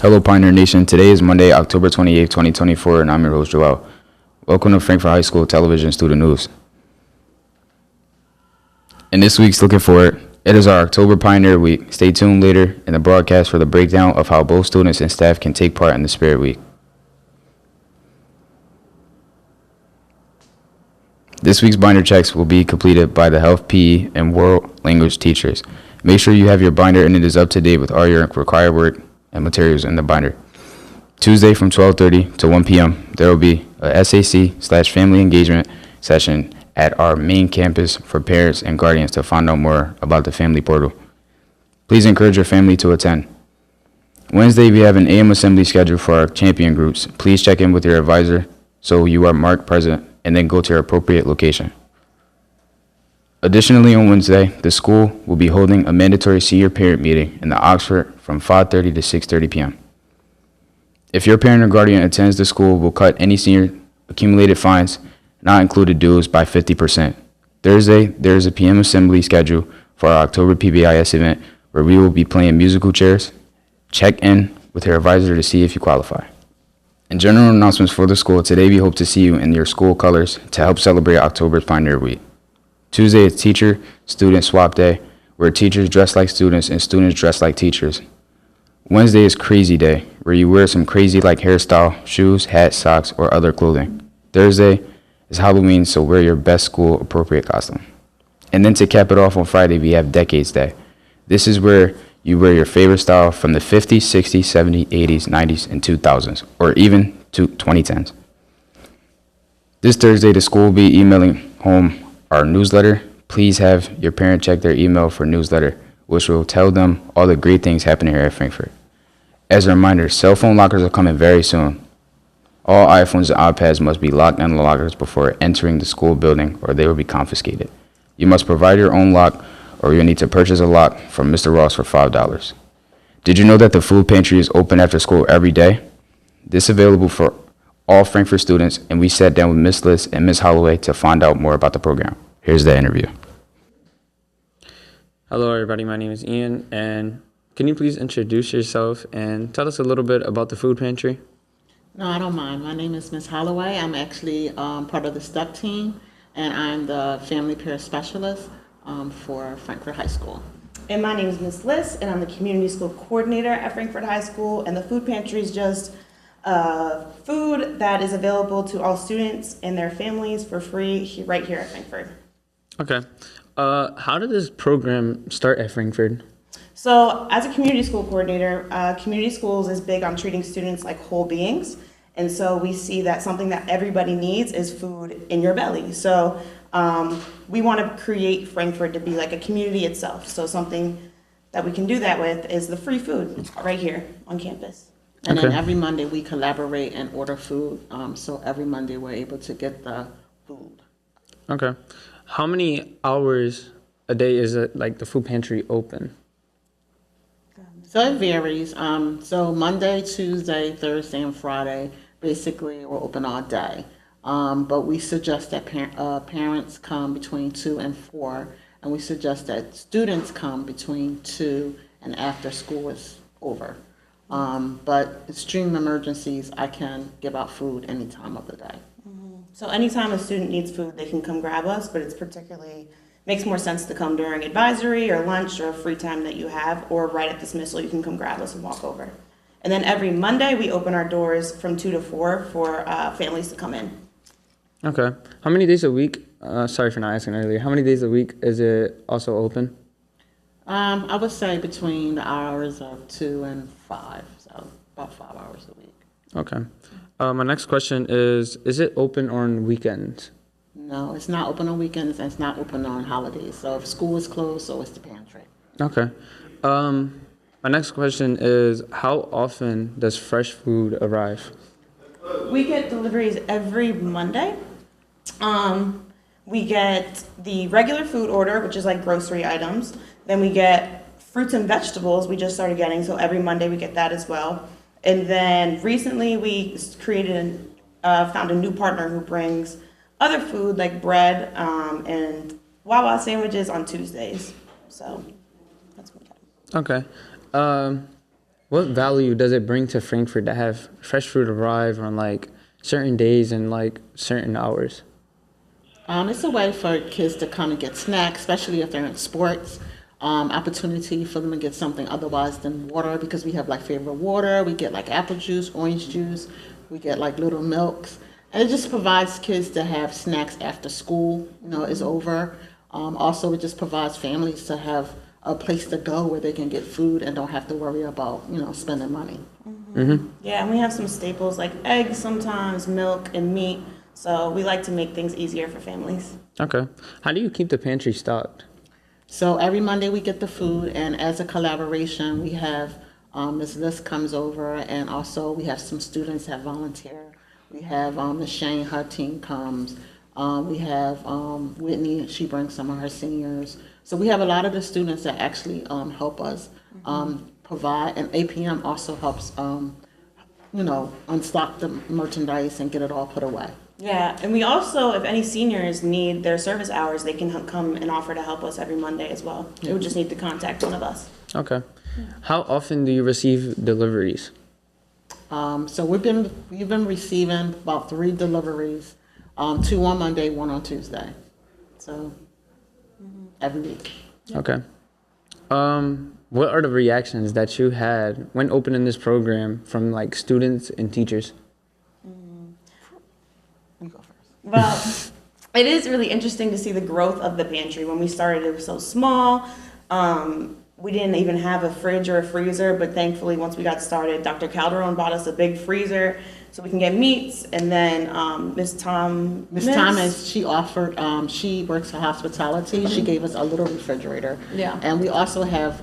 Hello, Pioneer Nation. Today is Monday, October 28th, 2024, and I'm your host, Joell. Welcome to Frankford High School Television Student News. In this week's Looking Forward, it is our October Pioneer Week. Stay tuned later in the broadcast for the breakdown of how both students and staff can take part in the Spirit Week. This week's binder checks will be completed by the Health, PE, and World Language teachers. Make sure you have your binder and it is up to date with all your required work and materials in the binder. Tuesday from 12:30 to 1 p.m. there will be a SAC/family engagement session at our main campus for parents and guardians to find out more about the family portal. Please encourage your family to attend. Wednesday we have an AM assembly scheduled for our champion groups. Please check in with your advisor so you are marked present and then go to your appropriate location. Additionally, on Wednesday, the school will be holding a mandatory senior parent meeting in the Oxford from 5:30 to 6:30 p.m. If your parent or guardian attends the school, we'll cut any senior accumulated fines, not included dues, by 50%. Thursday, there is a PM assembly scheduled for our October PBIS event where we will be playing musical chairs. Check in with your advisor to see if you qualify. In general announcements for the school, today we hope to see you in your school colors to help celebrate October's Pioneer Week. Tuesday is Teacher-Student Swap Day, where teachers dress like students and students dress like teachers. Wednesday is Crazy Day, where you wear some crazy like hairstyle, shoes, hats, socks, or other clothing. Thursday is Halloween, so wear your best school appropriate costume. And then to cap it off on Friday, we have Decades Day. This is where you wear your favorite style from the 50s, 60s, 70s, 80s, 90s, and 2000s, or even to 2010s. This Thursday, the school will be emailing home our newsletter. Please have your parent check their email for newsletter, which will tell them all the great things happening here at Frankford. As a reminder, cell phone lockers are coming very soon. All iPhones and iPads must be locked in the lockers before entering the school building, or they will be confiscated. You must provide your own lock, or you'll need to purchase a lock from Mr. Ross for $5. Did you know that the food pantry is open after school every day? This is available for all Frankfurt students, and we sat down with Ms. Liss and Ms. Holloway to find out more about the program. Here's the interview. Hello everybody, my name is Ian, and can you please introduce yourself and tell us a little bit about the food pantry? No, I don't mind. My name is Ms. Holloway. I'm actually part of the STEP team, and I'm the family care specialist for Frankford High School. And my name is Ms. Liss, and I'm the community school coordinator at Frankford High School, and the food pantry is just food that is available to all students and their families for free right here at Frankford. Okay. How did this program start at Frankford? So as a community school coordinator, community schools is big on treating students like whole beings. And so we see that something that everybody needs is food in your belly. So we want to create Frankford to be like a community itself. So something that we can do that with is the free food right here on campus. And then every Monday we collaborate and order food. So every Monday we're able to get the food. Okay. How many hours a day is it like the food pantry open? So it varies. So Monday, Tuesday, Thursday, and Friday, basically we're open all day. But we suggest that parents come between 2 and 4, and we suggest that students come between 2 and after school is over. But extreme emergencies, I can give out food any time of the day. So anytime a student needs food, they can come grab us, but it's particularly makes more sense to come during advisory or lunch or free time that you have, or right at dismissal, you can come grab us and walk over. And then every Monday, we open our doors from 2 to 4 for families to come in. Okay. How many days a week, sorry for not asking earlier, how many days a week is it also open? I would say between the hours of 2 and 5, so about 5 hours a week. Okay. My next question is it open on weekends? No, it's not open on weekends, and it's not open on holidays. So if school is closed, so is the pantry. Okay. My next question is, how often does fresh food arrive? We get deliveries every Monday. We get the regular food order, which is like grocery items. Then we get fruits and vegetables we just started getting, so every Monday we get that as well. And then recently we created found a new partner who brings other food like bread and Wawa sandwiches on Tuesdays. So that's what we got. Okay. What value does it bring to Frankfurt to have fresh food arrive on like certain days and like certain hours? It's a way for kids to come and get snacks, especially if they're in sports. Opportunity for them to get something otherwise than water, because we have like favorite water. We get like apple juice, orange juice. We get like little milks. And it just provides kids to have snacks after school, is over. Also, it just provides families to have a place to go where they can get food and don't have to worry about, spending money. Yeah, and we have some staples like eggs sometimes, milk, and meat. So we like to make things easier for families. Okay. How do you keep the pantry stocked? So every Monday we get the food, and as a collaboration, we have Ms. Liss comes over, and also we have some students that volunteer. We have Ms. Shane, her team comes. We have Whitney, she brings some of her seniors. So we have a lot of the students that actually help us provide, and APM also helps, unstock the merchandise and get it all put away. Yeah, and we also, if any seniors need their service hours, they can come and offer to help us every Monday as well. They would just need to contact one of us. Okay. How often do you receive deliveries? So we've been receiving about 3 deliveries, 2 on Monday, 1 on Tuesday. So every week. Okay. What are the reactions that you had when opening this program from like students and teachers? You go first. Well, it is really interesting to see the growth of the pantry. When we started, it was so small. We didn't even have a fridge or a freezer, but thankfully, once we got started, Dr. Calderon bought us a big freezer so we can get meats. And then Miss Thomas, she offered, she works for hospitality. She gave us a little refrigerator. Yeah. And we also have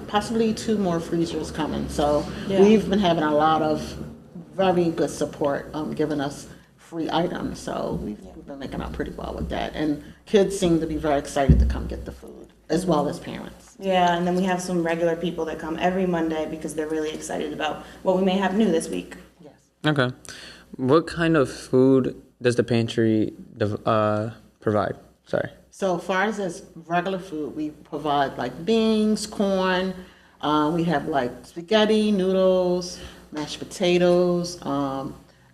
possibly 2 more freezers coming. So Yeah. we've been having a lot of very good support, giving us free items. So we've been making out pretty well with that. And kids seem to be very excited to come get the food, as well as parents. Yeah, and then we have some regular people that come every Monday because they're really excited about what we may have new this week. Yes. Okay. What kind of food does the pantry provide? Sorry. So far as regular food, we provide like beans, corn. We have like spaghetti, noodles, mashed potatoes.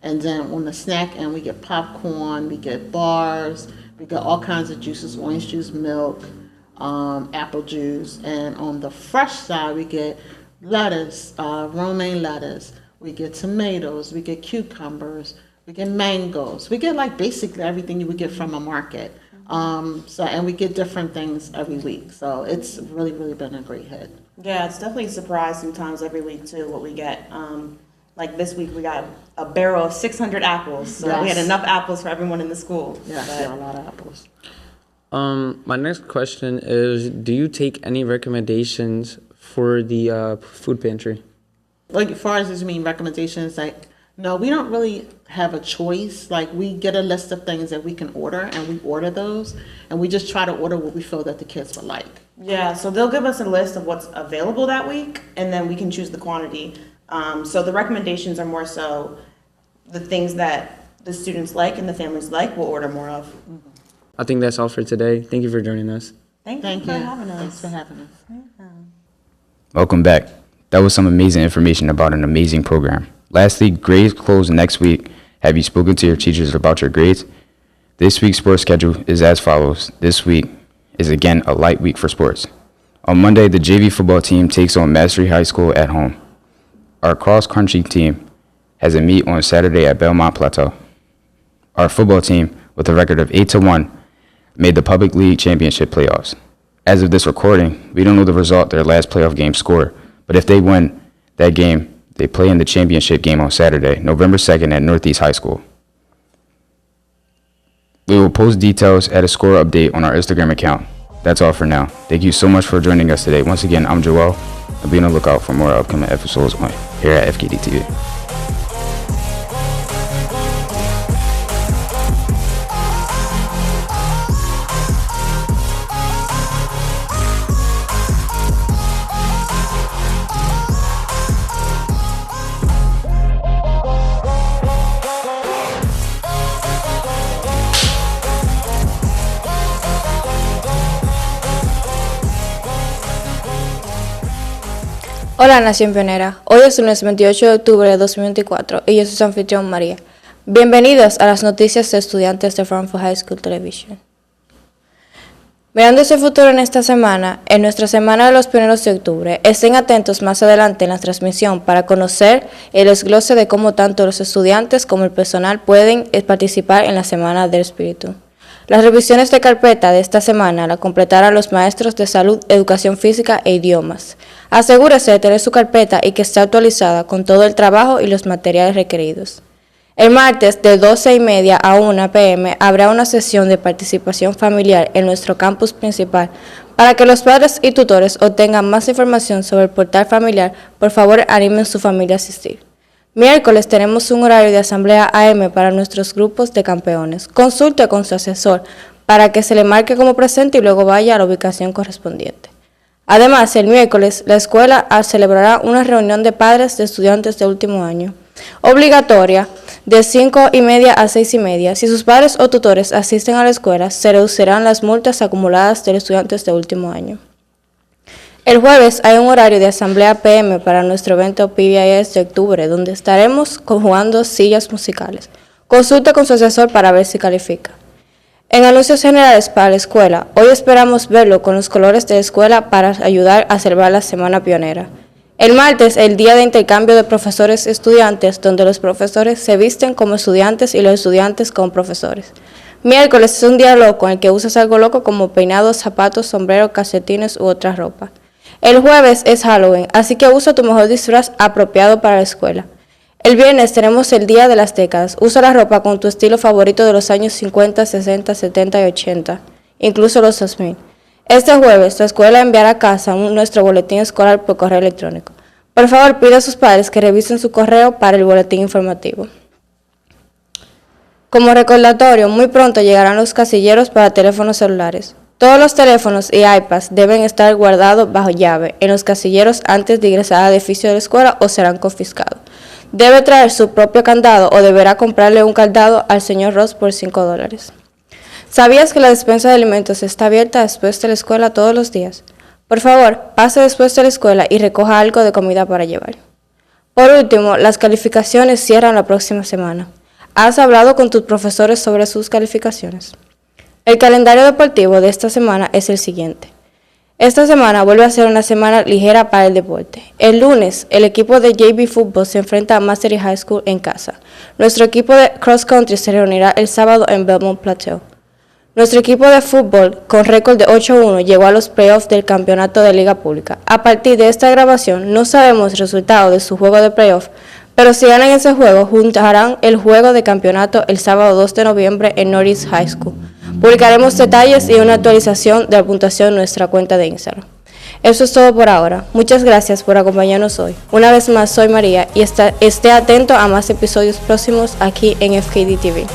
And then on the snack end, we get popcorn, we get bars, we get all kinds of juices, orange juice, milk, apple juice. And on the fresh side, we get lettuce, romaine lettuce. We get tomatoes, we get cucumbers, we get mangoes. We get like basically everything you would get from a market. And we get different things every week. So it's really, really been a great hit. Yeah, it's definitely a surprise sometimes every week too what we get. Like this week we got a barrel of 600 apples. So we had Yes. enough apples for everyone in the school. Yeah, there are a lot of apples. My next question is, do you take any recommendations for the food pantry? Like, as far as recommendations, like, no, we don't really have a choice. Like, we get a list of things that we can order, and we order those, and we just try to order what we feel that the kids would like. Yeah, so they'll give us a list of what's available that week, and then we can choose the quantity. So the recommendations are more so the things that the students like and the families like, we'll order more of. I think that's all for today. Thank you for joining us. Thank Thank you you. for having us. Thanks for having us. Welcome back. That was some amazing information about an amazing program. Lastly, grades close next week. Have you spoken to your teachers about your grades? This week's sports schedule is as follows. This week is again a light week for sports. On Monday, the JV football team takes on Mastery High School at home. Our cross-country team has a meet on Saturday at Belmont Plateau. Our football team, with a record of 8-1, made the Public League Championship playoffs. As of this recording, we don't know the result of their last playoff game score, but if they win that game, they play in the championship game on Saturday, November 2nd at Northeast High School. We will post details at a score update on our Instagram account. That's all for now. Thank you so much for joining us today. Once again, I'm Joell, and be on the lookout for more upcoming episodes here at FKDTV. Hola Nación Pionera, hoy es lunes 28 de octubre de 2024 y yo soy su anfitrión María. Bienvenidos a las noticias de estudiantes de Frankford High School Television. Mirando ese futuro en esta semana, en nuestra semana de los pioneros de octubre, estén atentos más adelante en la transmisión para conocer el desglose de cómo tanto los estudiantes como el personal pueden participar en la Semana del Espíritu. Las revisiones de carpeta de esta semana la completarán los maestros de salud, educación física e idiomas. Asegúrese de tener su carpeta y que esté actualizada con todo el trabajo y los materiales requeridos. El martes de 12:30 a 1 p.m. habrá una sesión de participación familiar en nuestro campus principal. Para que los padres y tutores obtengan más información sobre el portal familiar, por favor animen a su familia a asistir. Miércoles tenemos un horario de asamblea AM para nuestros grupos de campeones. Consulte con su asesor para que se le marque como presente y luego vaya a la ubicación correspondiente. Además, el miércoles la escuela celebrará una reunión de padres de estudiantes de último año, obligatoria de 5:30 a 6:30. Si sus padres o tutores asisten a la escuela, se reducirán las multas acumuladas de los estudiantes de último año. El jueves hay un horario de asamblea PM para nuestro evento PBIS de octubre, donde estaremos conjugando sillas musicales. Consulte con su asesor para ver si califica. En anuncios generales para la escuela, hoy esperamos verlo con los colores de la escuela para ayudar a celebrar la Semana Pionera. El martes, el día de intercambio de profesores-estudiantes, donde los profesores se visten como estudiantes y los estudiantes como profesores. Miércoles es un día loco en el que usas algo loco como peinados, zapatos, sombreros, calcetines u otra ropa. El jueves es Halloween, así que usa tu mejor disfraz apropiado para la escuela. El viernes tenemos el Día de las Décadas. Usa la ropa con tu estilo favorito de los años 50, 60, 70 y 80, incluso los 2000. Este jueves, la escuela enviará a casa nuestro boletín escolar por correo electrónico. Por favor, pida a sus padres que revisen su correo para el boletín informativo. Como recordatorio, muy pronto llegarán los casilleros para teléfonos celulares. Todos los teléfonos y iPads deben estar guardados bajo llave en los casilleros antes de ingresar al edificio de la escuela o serán confiscados. Debe traer su propio candado o deberá comprarle un candado al señor Ross por $5. ¿Sabías que la despensa de alimentos está abierta después de la escuela todos los días? Por favor, pase después de la escuela y recoja algo de comida para llevar. Por último, las calificaciones cierran la próxima semana. ¿Has hablado con tus profesores sobre sus calificaciones? El calendario deportivo de esta semana es el siguiente. Esta semana vuelve a ser una semana ligera para el deporte. El lunes, el equipo de JV Fútbol se enfrenta a Mastery High School en casa. Nuestro equipo de Cross Country se reunirá el sábado en Belmont Plateau. Nuestro equipo de fútbol, con récord de 8-1, llegó a los playoffs del campeonato de Liga Pública. A partir de esta grabación, no sabemos el resultado de su juego de playoff, pero si ganan ese juego, juntarán el juego de campeonato el sábado 2 de noviembre en Norris High School. Publicaremos detalles y una actualización de la puntuación en nuestra cuenta de Instagram. Eso es todo por ahora. Muchas gracias por acompañarnos hoy. Una vez más, soy María y esté atento a más episodios próximos aquí en FKDTV.